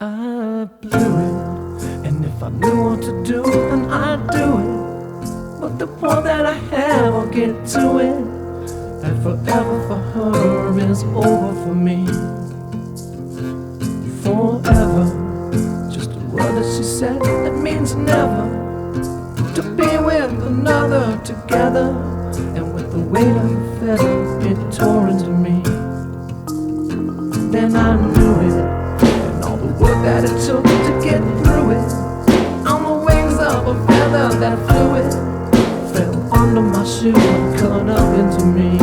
I blew it, and if I knew what to do, then I'd do it. But the more that I have, I'll get to it. And forever for her is over for me. Forever, just a word that she said that means never. To be with another together, and with the weight of a feather, it tore into me. Then I knew it. Work that it took to get through it. On the wings of a feather that flew it, fell under my shoe and cut up into me.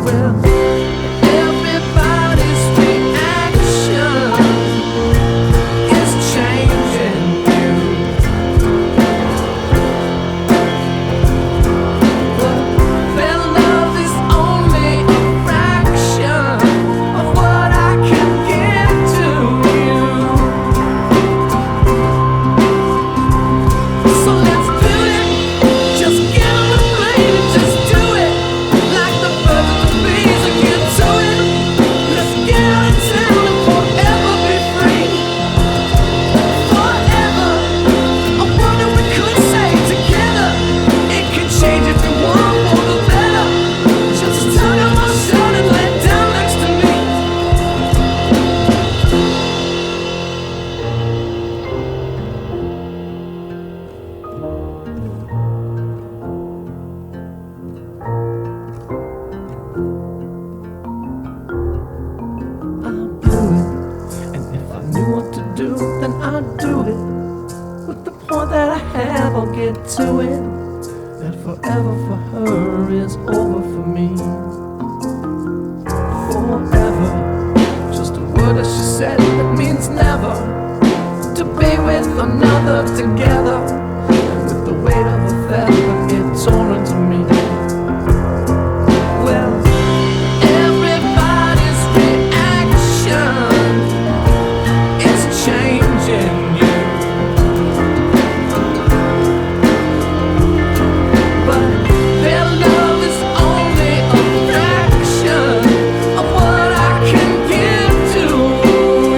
Well, everybody's reaction is changing you. But their love is only a fraction of what I can give to you. So let's do it. Just get on the plane and just do it. Like the birds and the bees and get to it. Let's get out of town and forever be free. Forever. I wonder we could say together. It could change if you want for the better. Just tug on my shirt and lay down next to me. I blew it, and if I knew what to do, then I'd do it. With the point that I have, I'll get to it. And forever for her is over for me. Forever, just a word that she said that means never. To be with another together, and with the weight of a feather, it tore into me. Well, everybody's reaction is changing you. But their love is only a fraction of what I can give to you.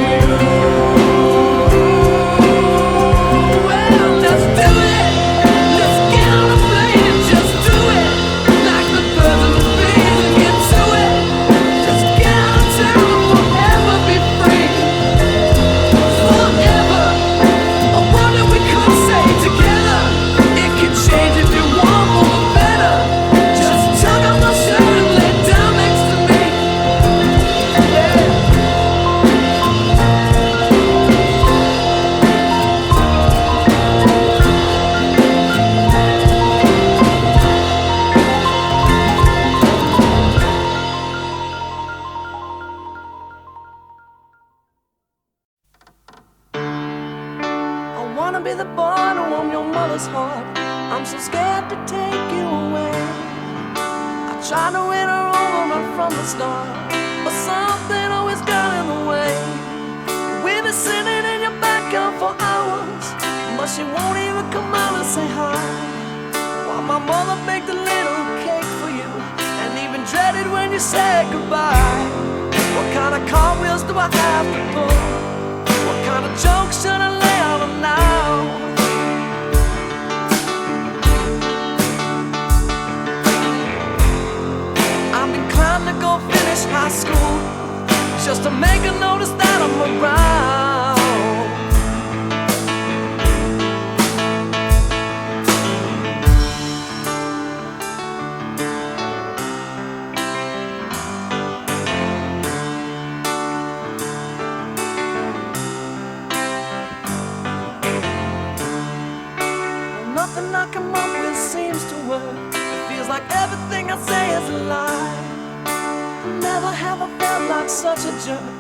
Well, let's do it. Let's get on a plane and just do it. Like the birds and the bees and get to it. Just get out of town and forever be free. Forever. I wonder we could say together. It could change if you want for the better. Just tug on my shirt and lay down next to me. Yeah. I wanna be the boy to warm your mother's heart. I'm so scared to take you away. I tried to win her over right from the start, but something always got in the way. We've been sitting in your backyard for hours, but she won't even come out and say hi. While my mother baked a little cake for you, and even dreaded when you said goodbye. What kind of cartwheels do I have to pull? What kind of jokes should I lay out on now? I'm inclined to go finish high school, just to make her notice that I'm around. Nothing I come up with seems to work. It feels like everything I say is a lie. Never have I felt like such a jerk.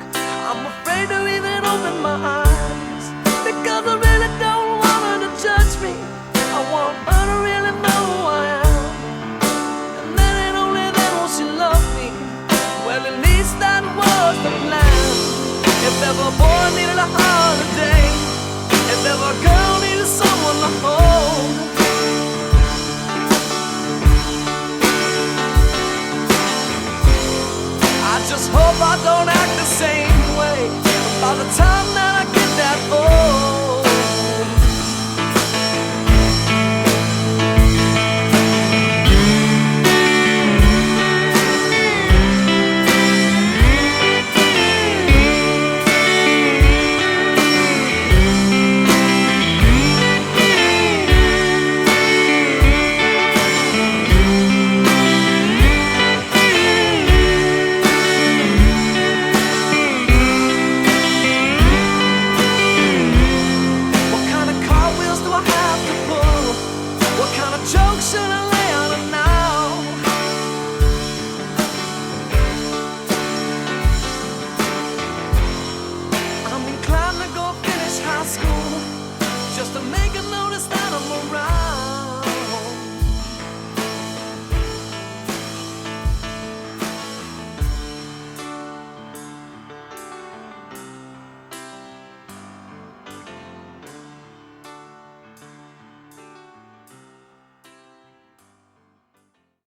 I'm afraid to even open my eyes, because I really don't want her to judge me. I want her to really know who I am, and then and only then will she love me. Well, at least that was the plan. If ever a boy needed a holiday, if ever a girl needed someone to hold, just hope I don't act the same way. If I by the time that I get that old. Jokes should I lay on it now? I'm inclined to go finish high school just to make a notice that I'm around.